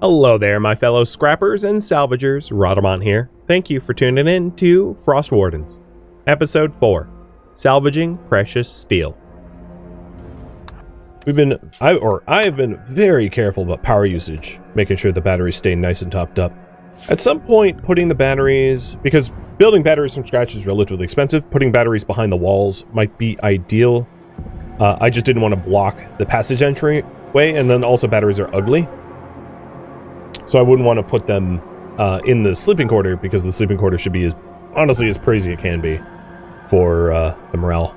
Hello there, my fellow scrappers and salvagers. Rhadamant here. Thank you for tuning in to Frostwardens, Episode 4, Salvaging Precious Steel. I have been very careful about power usage, making sure the batteries stay nice and topped up. At some point, putting the batteries, because building batteries from scratch is relatively expensive, putting batteries behind the walls might be ideal. I just didn't want to block the passage entryway, and then also batteries are ugly. So I wouldn't want to put them in the sleeping quarter, because the sleeping quarter should be honestly as pretty as it can be for the morale.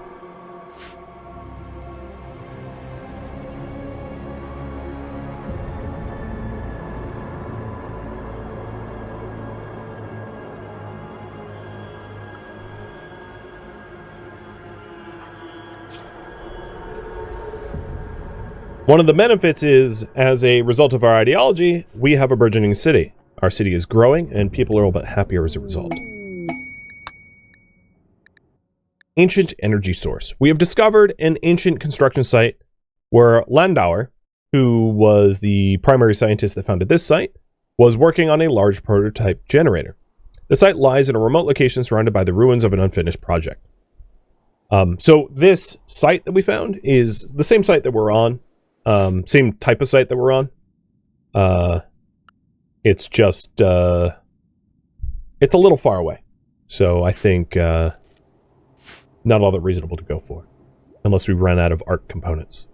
One of the benefits is, as a result of our ideology, we have a burgeoning city. Our city is growing, and people are a little bit happier as a result. Ancient energy source. We have discovered an ancient construction site where Landauer, who was the primary scientist that founded this site, was working on a large prototype generator. The site lies in a remote location surrounded by the ruins of an unfinished project. So this site that we found is the same site that we're on. Same type of site that we're on. It's just, it's a little far away. So I think, not all that reasonable to go for. Unless we run out of art components.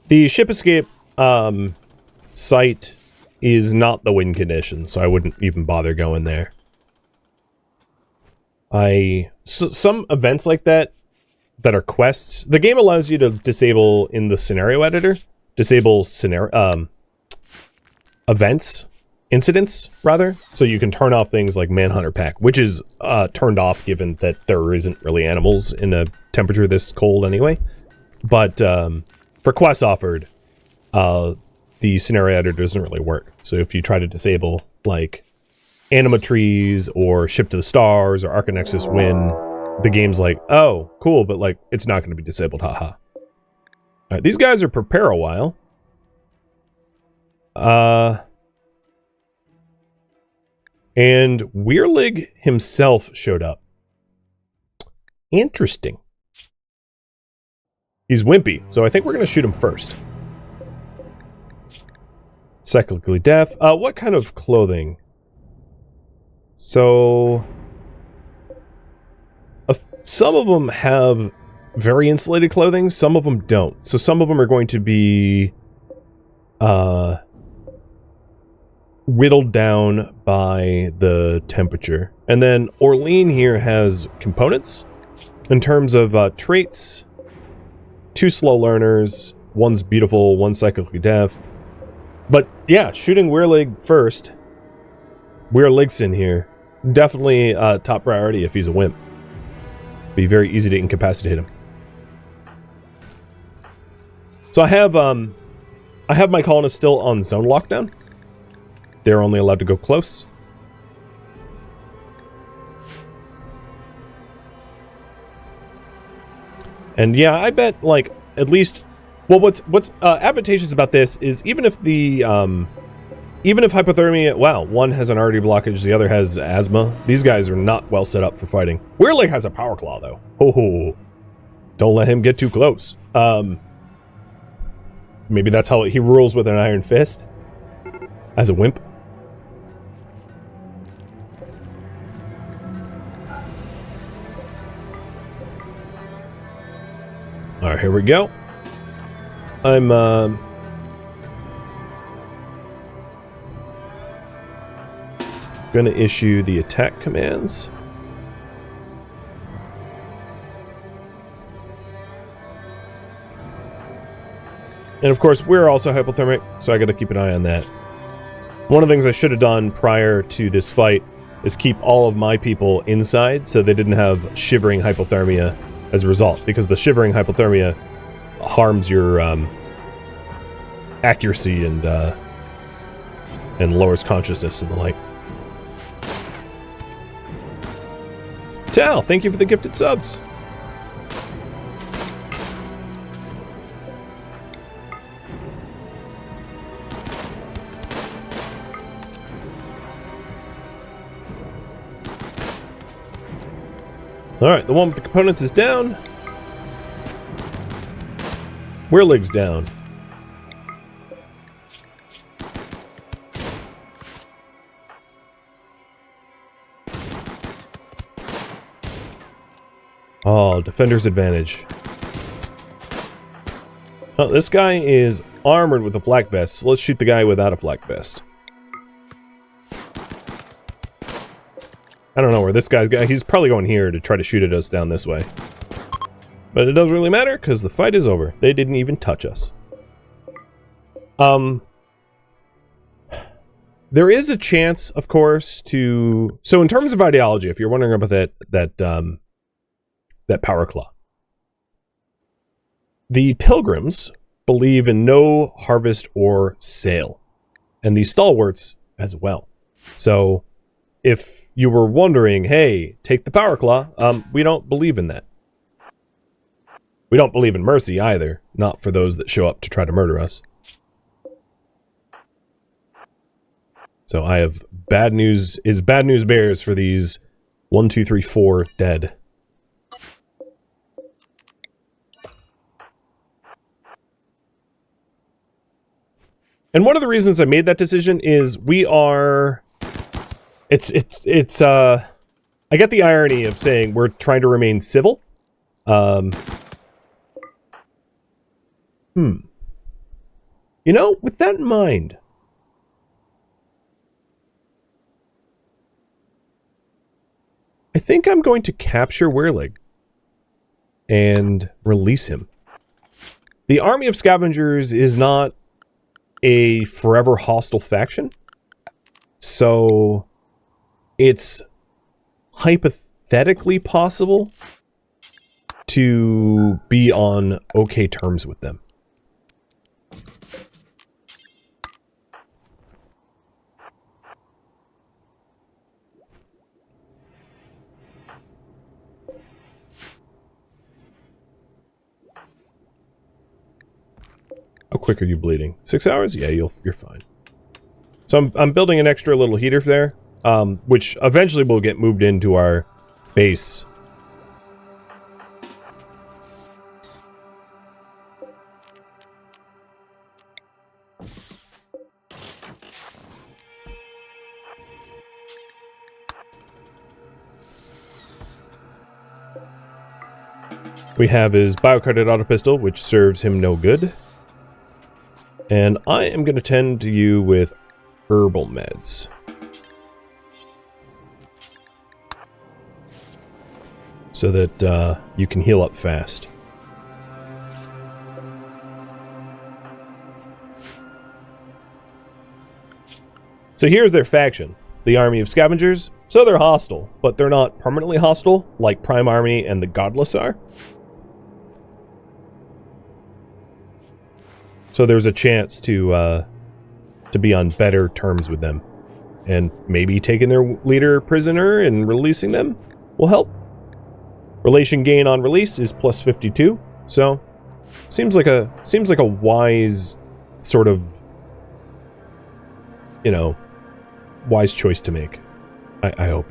The ship escape site is not the win condition, so I wouldn't even bother going there. Some events like that are quests, the game allows you to disable in the scenario editor, disable incidents rather, so you can turn off things like Manhunter Pack, which is turned off given that there isn't really animals in a temperature this cold anyway. But for quests offered, the scenario editor doesn't really work. So if you try to disable, like, Anima Trees or Ship to the Stars or Arcanexus Win, the game's like, oh, cool, but, like, it's not going to be disabled, haha. Alright, these guys are prepare a while. And Weirlig himself showed up. Interesting. He's wimpy, so I think we're going to shoot him first. Cyclically deaf. What kind of clothing? So, some of them have very insulated clothing, some of them don't. So some of them are going to be whittled down by the temperature. And then Orlean here has components in terms of traits. 2 slow learners, one's beautiful, one's cyclically deaf. But yeah, shooting Weirlig first. Weirligson here. Definitely top priority if he's a wimp. Be very easy to incapacitate him. So I have my colonists still on zone lockdown. They're only allowed to go close. And yeah, I bet, like, at least, well, what's advantageous about this is even if hypothermia, wow, one has an artery blockage, the other has asthma, these guys are not well set up for fighting. Weirlig has a power claw, though. Oh, don't let him get too close. Maybe that's how he rules with an iron fist as a wimp. Alright, here we go. I'm gonna issue the attack commands. And of course, we're also hypothermic, so I gotta keep an eye on that. One of the things I should have done prior to this fight is keep all of my people inside so they didn't have shivering hypothermia as a result, because the shivering hypothermia harms your accuracy and lowers consciousness and the like. Tal, thank you for the gifted subs. Alright, the one with the components is down. Whirlig's down. Oh, defender's advantage. Oh, this guy is armored with a flak vest, so let's shoot the guy without a flak vest. I don't know where this guy's going. He's probably going here to try to shoot at us down this way. But it doesn't really matter, because the fight is over. They didn't even touch us. There is a chance, of course, to... So in terms of ideology, if you're wondering about that power claw. The pilgrims believe in no harvest or sale. And the stalwarts as well. So if you were wondering, hey, take the power claw, we don't believe in that. We don't believe in mercy either, not for those that show up to try to murder us. So I have bad news, bad news bears for these 1, 2, 3, 4 dead. And one of the reasons I made that decision is we are... I get the irony of saying we're trying to remain civil. You know, with that in mind, I think I'm going to capture Whirlig and release him. The army of scavengers is not a forever hostile faction, so it's hypothetically possible to be on okay terms with them. How quick are you bleeding? 6 hours? Yeah, you're fine. So I'm building an extra little heater there, which eventually will get moved into our base. We have his biocarded auto pistol, which serves him no good. And I am going to tend to you with herbal meds. So that you can heal up fast. So here's their faction. The army of scavengers. So they're hostile, but they're not permanently hostile, like Prime Army and the Godless are. So there's a chance to be on better terms with them. And maybe taking their leader prisoner and releasing them will help. Relation gain on release is plus 52. So seems like a wise sort of, you know, wise choice to make. I hope.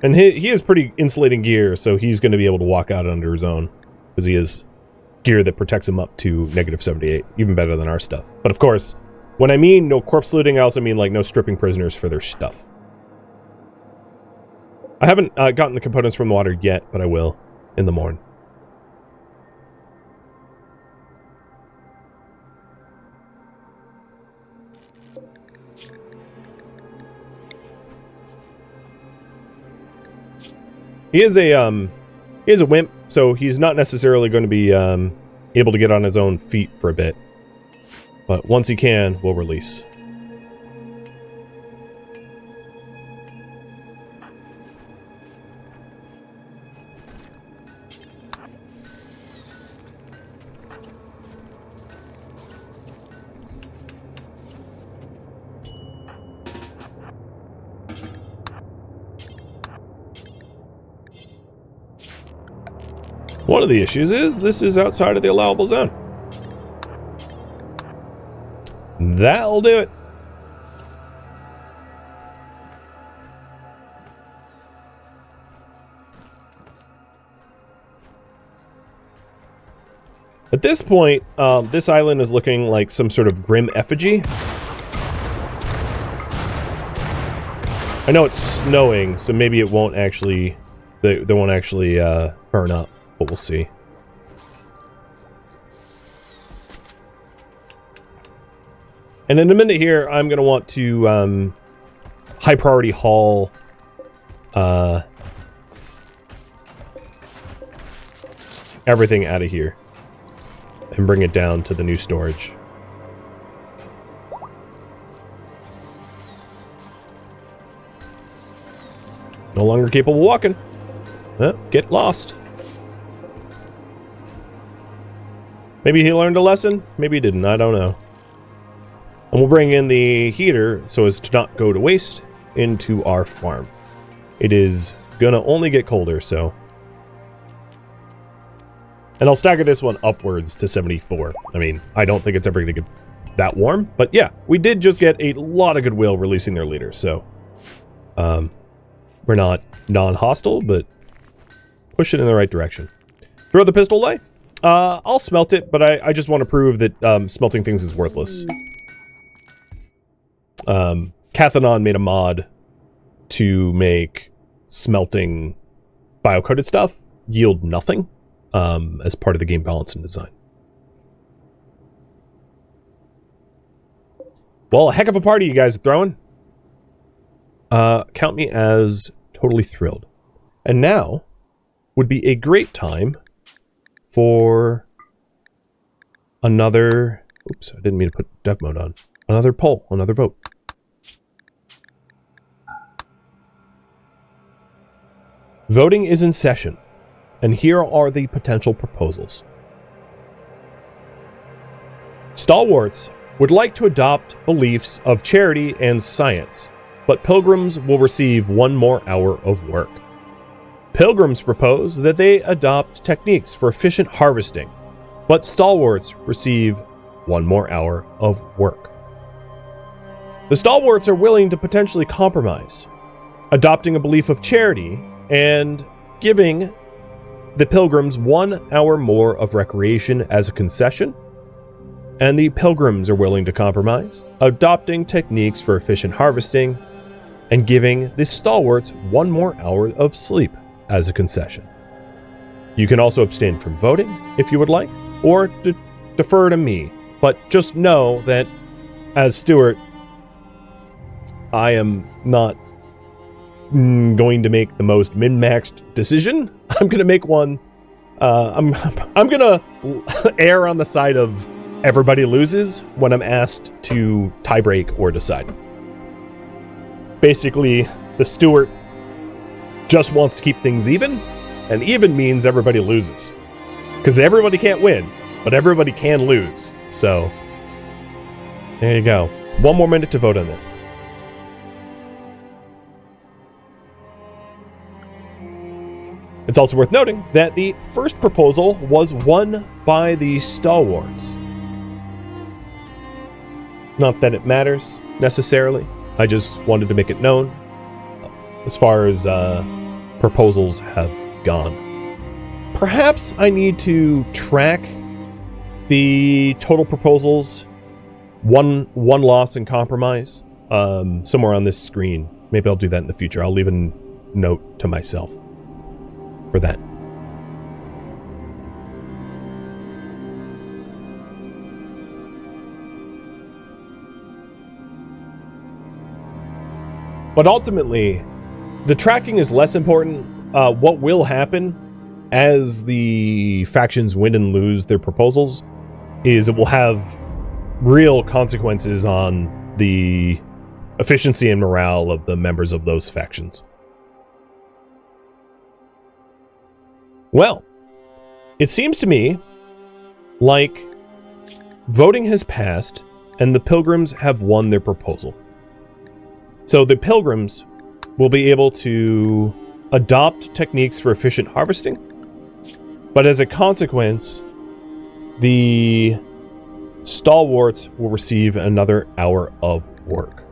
And he has pretty insulating gear, so he's going to be able to walk out under his own, because he has gear that protects him up to -78, even better than our stuff. But of course, when I mean no corpse looting, I also mean like no stripping prisoners for their stuff. I haven't gotten the components from the water yet, but I will in the morning. He is a wimp, so he's not necessarily going to be able to get on his own feet for a bit. But once he can, we'll release. One of the issues is this is outside of the allowable zone. That'll do it. At this point, this island is looking like some sort of grim effigy. I know it's snowing, so maybe it won't actually... They won't actually burn up. But we'll see. And in a minute here, I'm going to want to high priority haul everything out of here and bring it down to the new storage. No longer capable of walking. Get lost. Maybe he learned a lesson. Maybe he didn't. I don't know. And we'll bring in the heater so as to not go to waste into our farm. It is gonna only get colder, so. And I'll stagger this one upwards to 74. I mean, I don't think it's ever gonna get that warm, but yeah, we did just get a lot of goodwill releasing their leader, so. We're not non-hostile, but push it in the right direction. Throw the pistol away. I'll smelt it, but I just want to prove that smelting things is worthless. Cathanon made a mod to make smelting bio-coded stuff yield nothing as part of the game balance and design. Well, a heck of a party you guys are throwing. Count me as totally thrilled. And now would be a great time for another... Oops, I didn't mean to put dev mode on. Another poll, another vote. Voting is in session, and here are the potential proposals. Stalwarts would like to adopt beliefs of charity and science, but pilgrims will receive 1 more hour of work. Pilgrims propose that they adopt techniques for efficient harvesting, but stalwarts receive 1 more hour of work. The stalwarts are willing to potentially compromise, adopting a belief of charity and giving the pilgrims 1 hour more of recreation as a concession, and the pilgrims are willing to compromise, adopting techniques for efficient harvesting and giving the stalwarts 1 more hour of sleep as a concession. You can also abstain from voting if you would like, or defer to me, but just know that as Stewart, I am not going to make the most min-maxed decision. I'm going to make one. I'm going to err on the side of everybody loses when I'm asked to tie break or decide. Basically, the Stewart just wants to keep things even, and even means everybody loses. Because everybody can't win, but everybody can lose. So, there you go. 1 more minute to vote on this. It's also worth noting that the first proposal was won by the stalwarts. Not that it matters, necessarily. I just wanted to make it known as far as proposals have gone. Perhaps I need to track the total proposals, one loss and compromise, somewhere on this screen. Maybe I'll do that in the future. I'll leave a note to myself for that. But ultimately, the tracking is less important. What will happen as the factions win and lose their proposals is it will have real consequences on the efficiency and morale of the members of those factions. Well, it seems to me like voting has passed and the Pilgrims have won their proposal. So the Pilgrims will be able to adopt techniques for efficient harvesting, but as a consequence, the Stalwarts will receive another hour of work.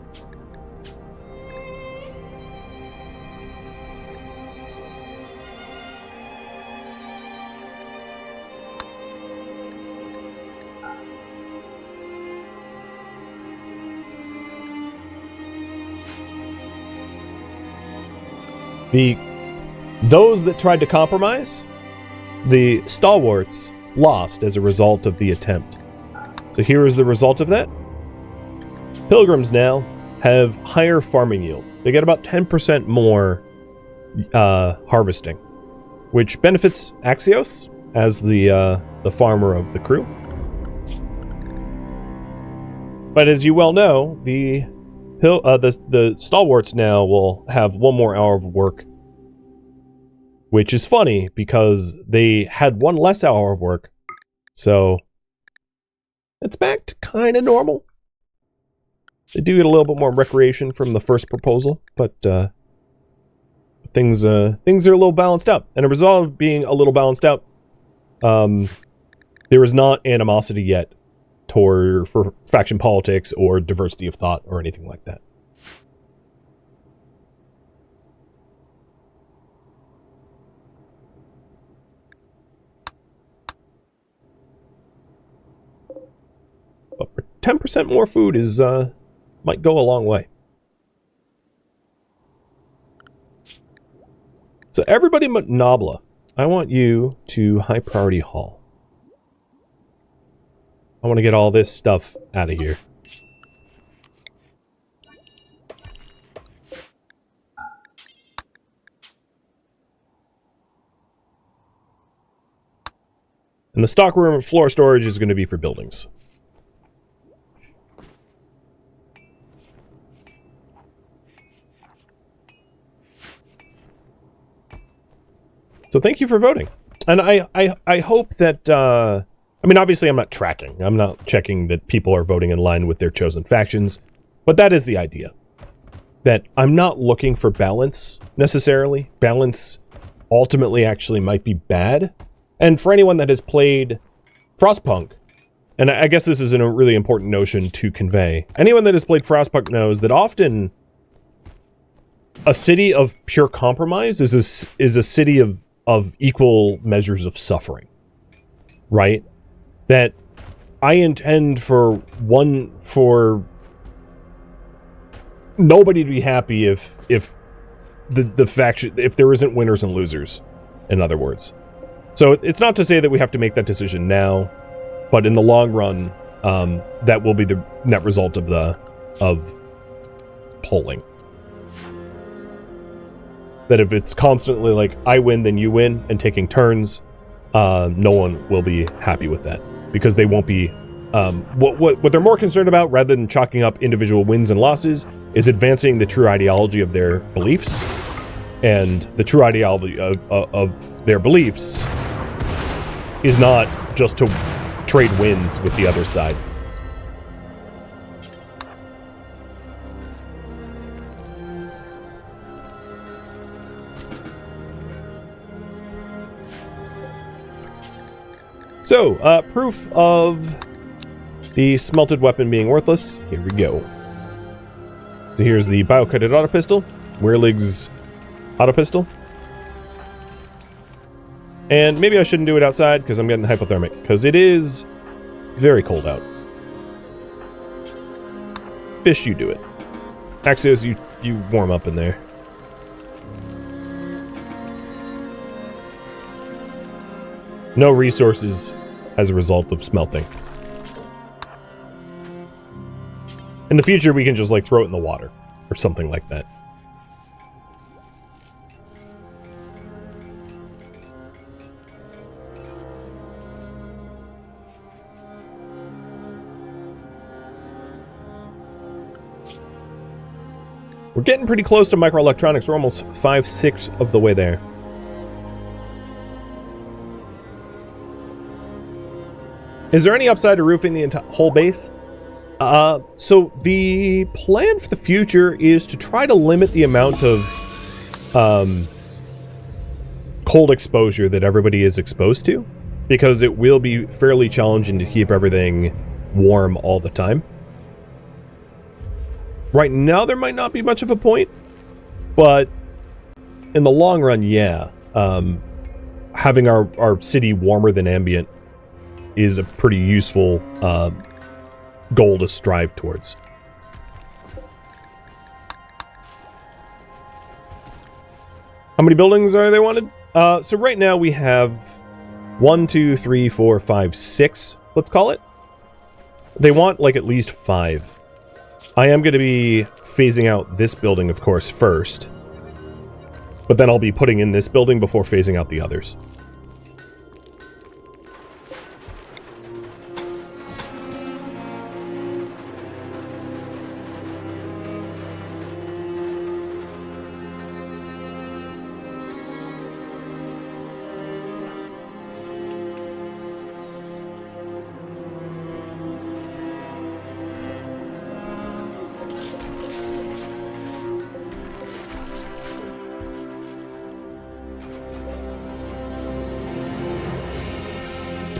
Those that tried to compromise, the Stalwarts lost as a result of the attempt. So here is the result of that. Pilgrims now have higher farming yield. They get about 10% more harvesting, which benefits Axios as the farmer of the crew. But as you well know, the Stalwarts now will have one more hour of work, which is funny because they had one less hour of work, so it's back to kind of normal. They do get a little bit more recreation from the first proposal, but things are a little balanced out. And a result of being a little balanced out, there is not animosity yet for faction politics or diversity of thought or anything like that. But 10% more food is might go a long way. So everybody but Nabla, I want you to high priority hall. I want to get all this stuff out of here. And the stockroom and floor storage is going to be for buildings. So thank you for voting. And I hope that... I mean, obviously I'm not tracking. I'm not checking that people are voting in line with their chosen factions. But that is the idea. That I'm not looking for balance, necessarily. Balance ultimately actually might be bad. And for anyone that has played Frostpunk, and I guess this is a really important notion to convey. Anyone that has played Frostpunk knows that often a city of pure compromise is a city of equal measures of suffering. Right? That I intend for nobody to be happy if the faction, if there isn't winners and losers, in other words. So it's not to say that we have to make that decision now, but in the long run, that will be the net result of polling. That if it's constantly like I win then you win and taking turns, no one will be happy with that, because they won't be what they're more concerned about, rather than chalking up individual wins and losses, is advancing the true ideology of their beliefs. And the true ideology of their beliefs is not just to trade wins with the other side. So, proof of the smelted weapon being worthless. Here we go. So here's the bio-cutted auto pistol, Wehrlig's auto pistol. And maybe I shouldn't do it outside because I'm getting hypothermic, because it is very cold out. Fish, you do it. Axios, you warm up in there. No resources as a result of smelting. In the future, we can just, like, throw it in the water or something like that. We're getting pretty close to microelectronics. We're almost 5/6 of the way there. Is there any upside to roofing the whole base? So the plan for the future is to try to limit the amount of cold exposure that everybody is exposed to, because it will be fairly challenging to keep everything warm all the time. Right now, there might not be much of a point, but in the long run, yeah. Having our city warmer than ambient is a pretty useful goal to strive towards. How many buildings are they wanted? So right now we have 1, 2, 3, 4, 5, 6, let's call it. They want like at least 5. I am going to be phasing out this building, of course, first. But then I'll be putting in this building before phasing out the others.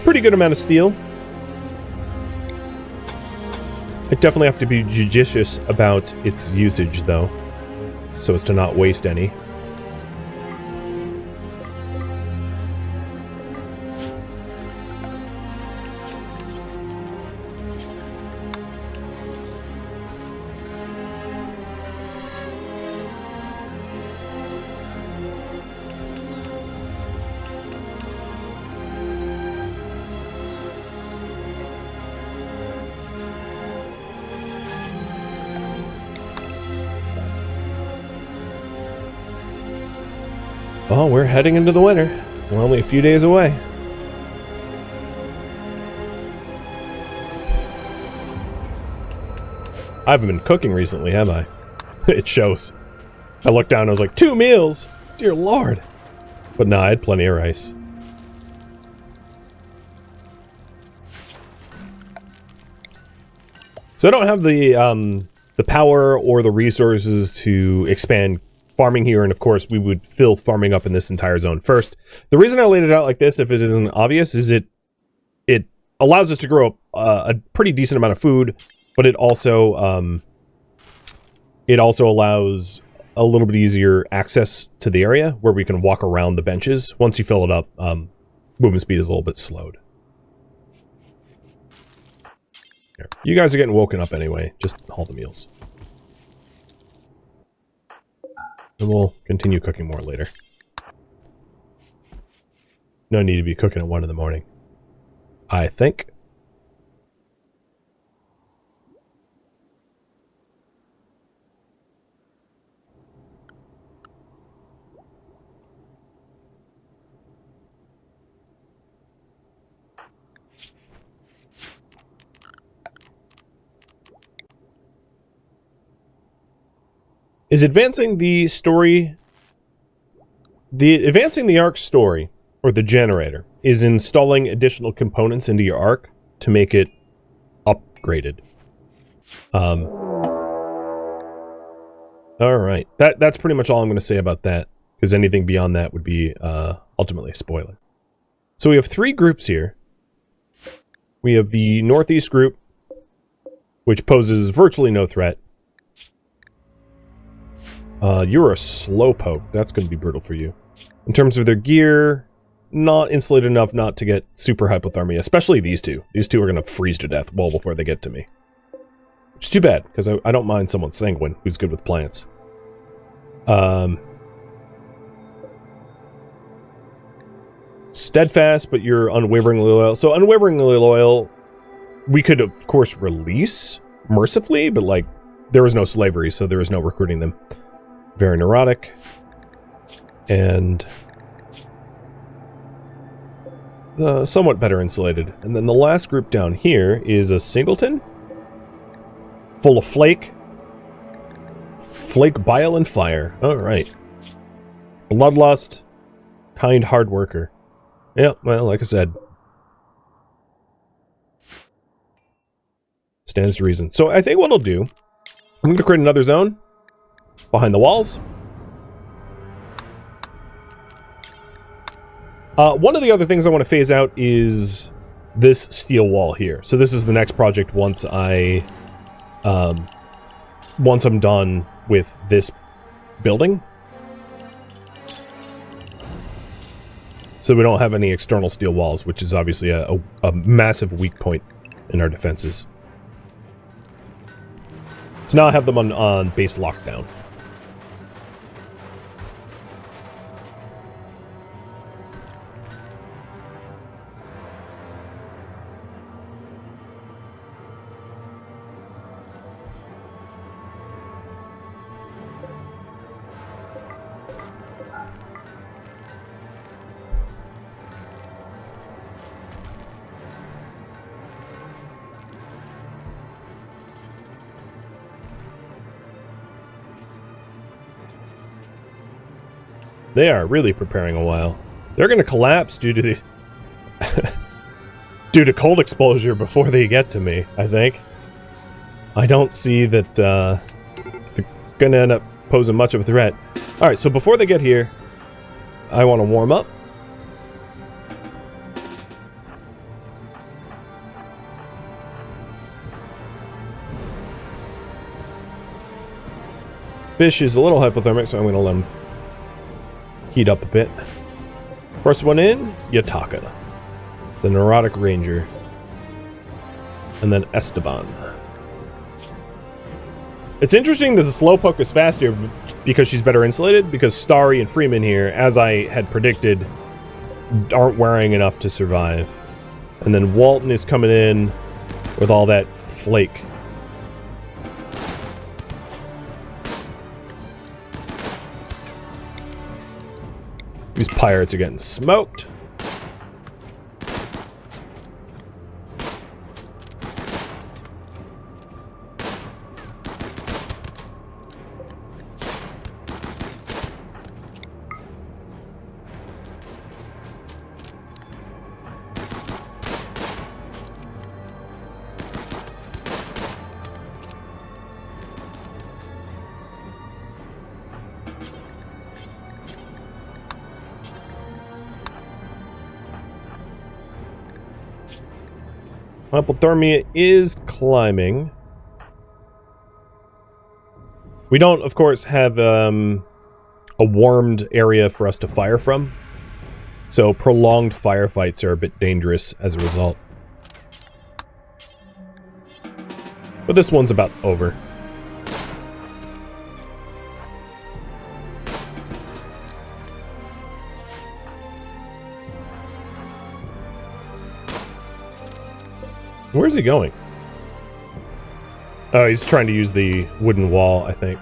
Pretty good amount of steel. I definitely have to be judicious about its usage, though, so as to not waste any. Oh, we're heading into the winter. We're only a few days away. I haven't been cooking recently, have I? It shows. I looked down and I was like, 2 meals? Dear Lord. But no, I had plenty of rice. So I don't have the power or the resources to expand farming here, and of course we would fill farming up in this entire zone first. The reason I laid it out like this, if it isn't obvious, is it allows us to grow a pretty decent amount of food, but it also allows a little bit easier access to the area where we can walk around the benches. Once you fill it up, movement speed is a little bit slowed. Here. You guys are getting woken up anyway. Just haul the meals. And we'll continue cooking more later. No need to be cooking at 1 in the morning, I think. Is advancing the story... Advancing the Ark story, or the generator, is installing additional components into your Ark to make it upgraded. Alright. That's pretty much all I'm going to say about that, because anything beyond that would be ultimately a spoiler. So we have 3 groups here. We have the Northeast group, which poses virtually no threat. You're a slowpoke. That's going to be brutal for you. In terms of their gear, not insulated enough not to get super hypothermia, especially these two. These two are going to freeze to death well before they get to me. Which is too bad, because I don't mind someone sanguine who's good with plants. Steadfast, but you're unwaveringly loyal. So unwaveringly loyal, we could, of course, release mercifully, but, like, there was no slavery, so there was no recruiting them. Very neurotic. And somewhat better insulated. And then the last group down here is a singleton. Full of flake. Flake bile and fire. Alright. Bloodlust. Kind hard worker. Yeah, well, like I said. Stands to reason. So I think what I'll do, I'm going to create another zone behind the walls. One of the other things I want to phase out is this steel wall here. So this is the next project once I'm done with this building. So we don't have any external steel walls, which is obviously a massive weak point in our defenses. So now I have them on base lockdown. They are really preparing a while. They're going to collapse due to the due to cold exposure before they get to me, I think. I don't see that they're going to end up posing much of a threat. Alright, so before they get here, I want to warm up. Fish is a little hypothermic, so I'm going to let him heat up a bit. First one in, Yataka. The Neurotic Ranger. And then Esteban. It's interesting that the Slowpoke is faster because she's better insulated, because Starry and Freeman here, as I had predicted, aren't wearing enough to survive. And then Walton is coming in with all that flake. These pirates are getting smoked. Hypothermia is climbing. We don't, of course, have a warmed area for us to fire from. So prolonged firefights are a bit dangerous as a result. But this one's about over. Where's he going? Oh, he's trying to use the wooden wall, I think.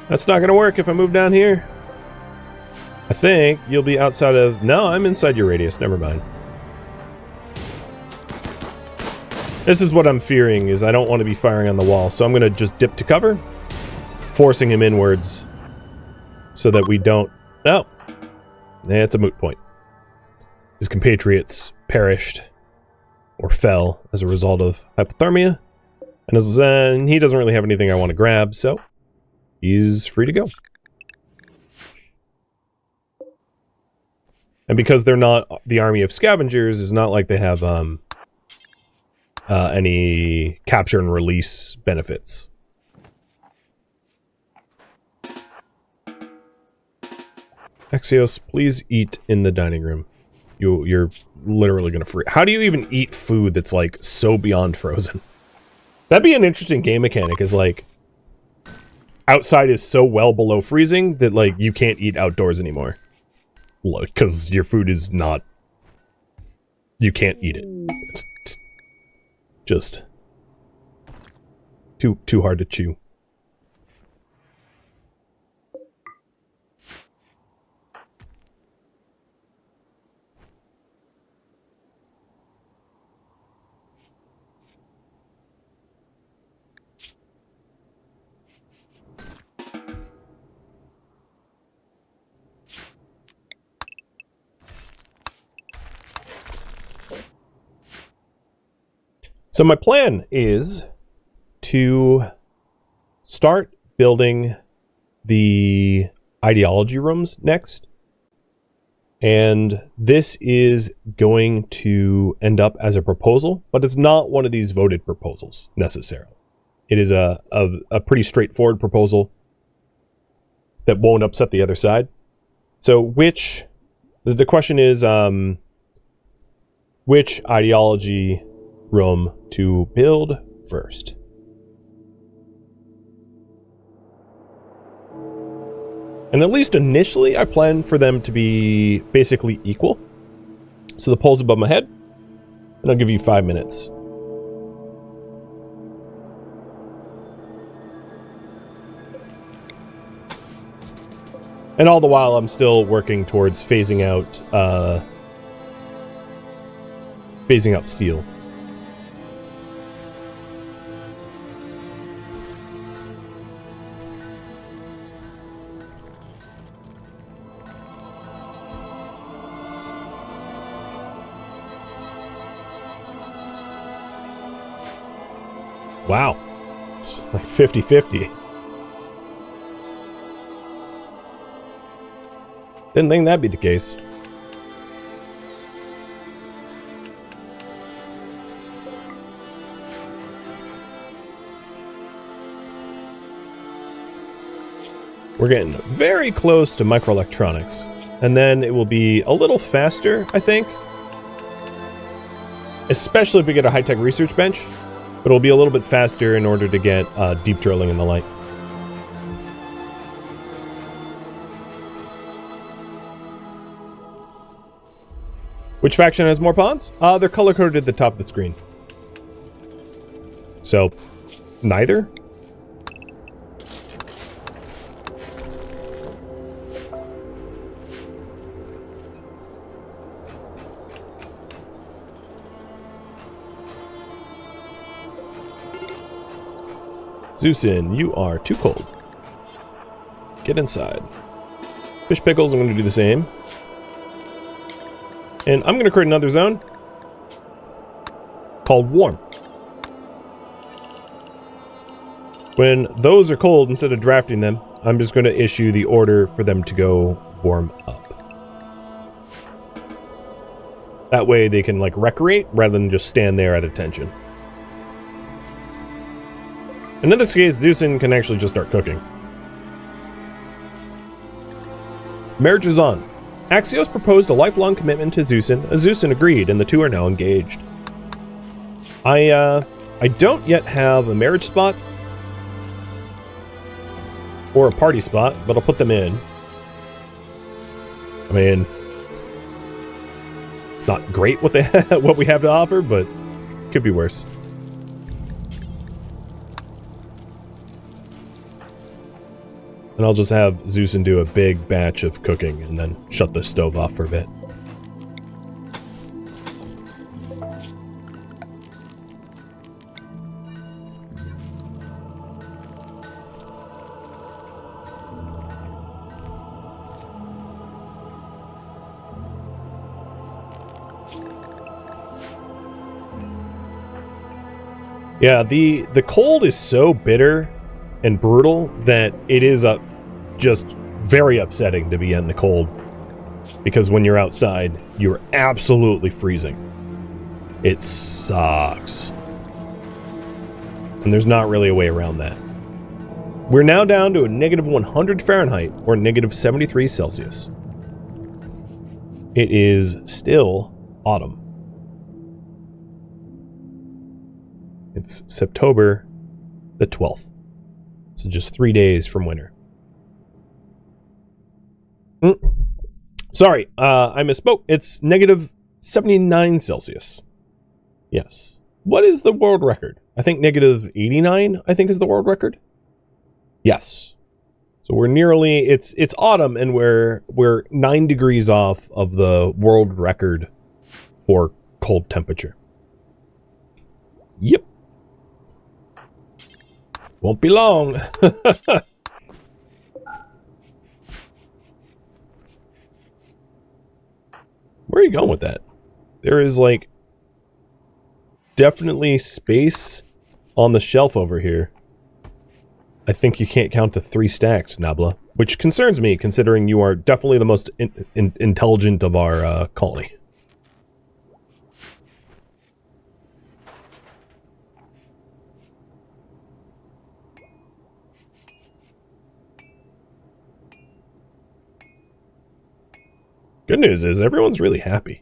That's not gonna work if I move down here. I think you'll be outside of... No, I'm inside your radius. Never mind. This is what I'm fearing, is I don't want to be firing on the wall. So I'm gonna just dip to cover, forcing him inwards so that we don't... Oh! Yeah, it's a moot point. His compatriots perished or fell as a result of hypothermia, and he doesn't really have anything I want to grab, so he's free to go. And because they're not the army of scavengers, it's not like they have any capture and release benefits. Axios, please eat in the dining room. You're literally gonna freeze. How do you even eat food that's like so beyond frozen? That'd be an interesting game mechanic, is like outside is so well below freezing that like you can't eat outdoors anymore. Look, because your food is not... You can't eat it. It's just too hard to chew. So my plan is to start building the ideology rooms next. And this is going to end up as a proposal, but it's not one of these voted proposals necessarily. It is a pretty straightforward proposal that won't upset the other side. So the question is, which ideology room to build first? And at least initially, I plan for them to be basically equal. So the pole's above my head, and I'll give you 5 minutes. And all the while, I'm still working towards phasing out steel. Wow. It's like 50-50. Didn't think that'd be the case. We're getting very close to microelectronics. And then it will be a little faster, I think. Especially if we get a high-tech research bench. But it'll be a little bit faster in order to get deep drilling and the like. Which faction has more pawns? They're color-coded at the top of the screen. So, neither? Zeusin, you are too cold. Get inside. Fish Pickles, I'm going to do the same. And I'm going to create another zone called Warm. When those are cold, instead of drafting them, I'm just going to issue the order for them to go warm up. That way they can, like, recreate rather than just stand there at attention. In this case, Zeusin can actually just start cooking. Marriage is on. Axios proposed a lifelong commitment to Zeusin, as Zeusin agreed, and the two are now engaged. I don't yet have a marriage spot or a party spot, but I'll put them in. I mean, it's not great what what we have to offer, but it could be worse. And I'll just have Zeusin do a big batch of cooking and then shut the stove off for a bit. Yeah, the cold is so bitter and brutal that it is just very upsetting to be in the cold, because when you're outside you're absolutely freezing. It sucks, and there's not really a way around that. We're now down to a negative 100 Fahrenheit or negative 73 Celsius. It is still autumn. It's September the 12th. So just 3 days from winter. Sorry, I misspoke. It's negative 79 Celsius. Yes. What is the world record? I think negative 89, I think, is the world record. Yes. So we're nearly, it's autumn, and we're 9 degrees off of the world record for cold temperature. Yep. Won't be long. Where are you going with that? There is, like, definitely space on the shelf over here. I think you can't count to 3 stacks, Nabla, which concerns me considering you are definitely the most intelligent of our colony. Good news is everyone's really happy.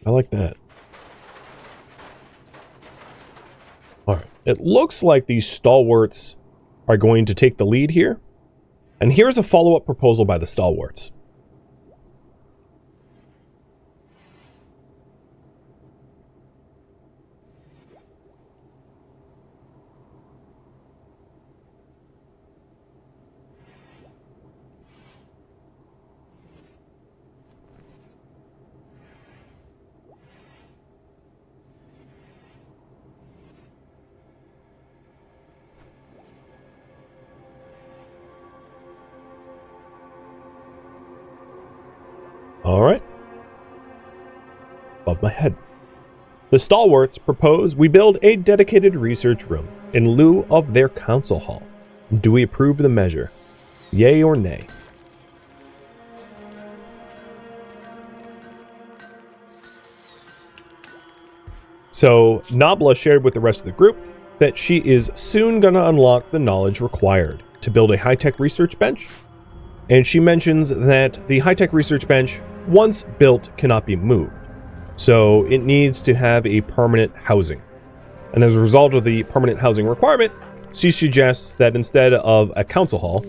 I like that. Alright, it looks like these stalwarts are going to take the lead here. And here's a follow-up proposal by the stalwarts. Alright. Above my head. The stalwarts propose we build a dedicated research room in lieu of their council hall. Do we approve the measure? Yay or nay? So, Nabla shared with the rest of the group that she is soon going to unlock the knowledge required to build a high-tech research bench. And she mentions that the high-tech research bench, once built, cannot be moved. So it needs to have a permanent housing. And as a result of the permanent housing requirement, she suggests that instead of a council hall,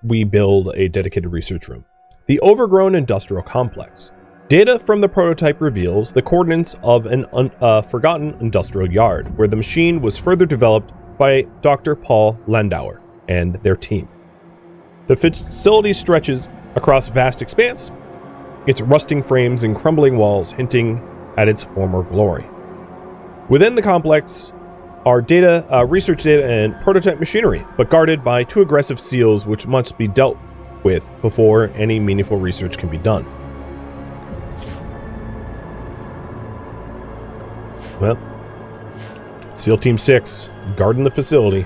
we build a dedicated research room. The overgrown industrial complex. Data from the prototype reveals the coordinates of an forgotten industrial yard, where the machine was further developed by Dr. Paul Landauer and their team. The facility stretches across a vast expanse, its rusting frames and crumbling walls hinting at its former glory. Within the complex are research data and prototype machinery, but guarded by 2 aggressive seals which must be dealt with before any meaningful research can be done. Well, SEAL Team 6, guarding the facility.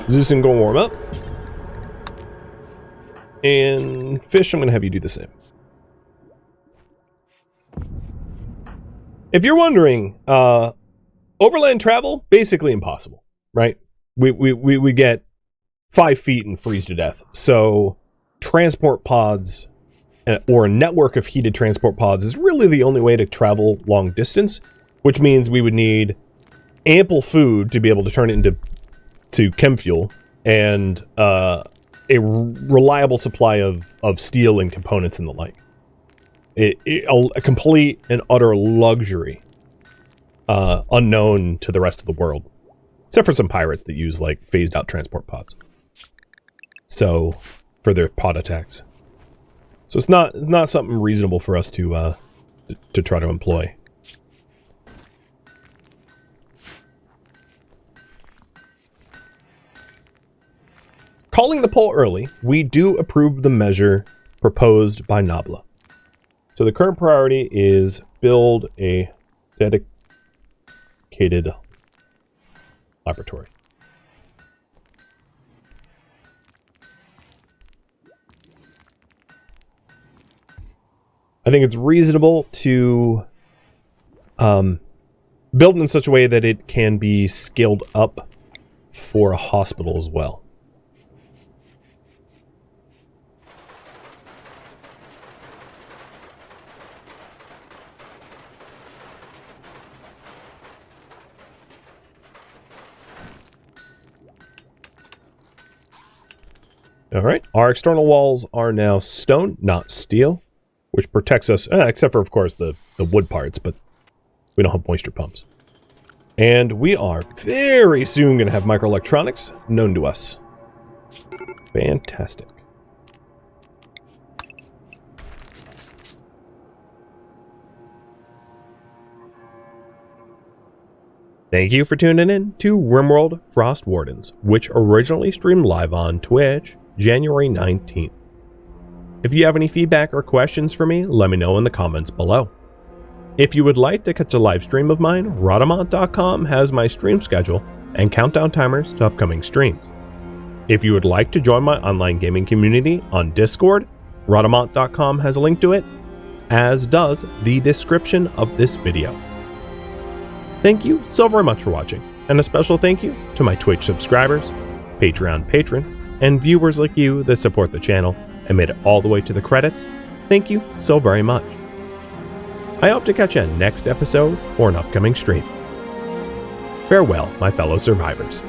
Zeus and go warm up. And Fish, I'm going to have you do the same. If you're wondering, overland travel, basically impossible, right? We get 5 feet and freeze to death. So transport pods or a network of heated transport pods is really the only way to travel long distance, which means we would need ample food to be able to turn it into chem fuel and a reliable supply of steel and components and the like. A complete and utter luxury, unknown to the rest of the world, except for some pirates that use like phased out transport pods. So for their pod attacks, so it's not something reasonable for us to try to employ. Calling the poll early, we do approve the measure proposed by Nabla. So the current priority is build a dedicated laboratory. I think it's reasonable to build it in such a way that it can be scaled up for a hospital as well. Alright, our external walls are now stone, not steel, which protects us, except for, of course, the wood parts, but we don't have moisture pumps. And we are very soon going to have microelectronics known to us. Fantastic. Thank you for tuning in to RimWorld Frostwardens, which originally streamed live on Twitch January 19th. If you have any feedback or questions for me, let me know in the comments below. If you would like to catch a live stream of mine, Rhadamant.com has my stream schedule and countdown timers to upcoming streams. If you would like to join my online gaming community on Discord, Rhadamant.com has a link to it, as does the description of this video. Thank you so very much for watching, and a special thank you to my Twitch subscribers, Patreon patrons, and viewers like you that support the channel and made it all the way to the credits. Thank you so very much. I hope to catch you in next episode or an upcoming stream. Farewell, my fellow survivors.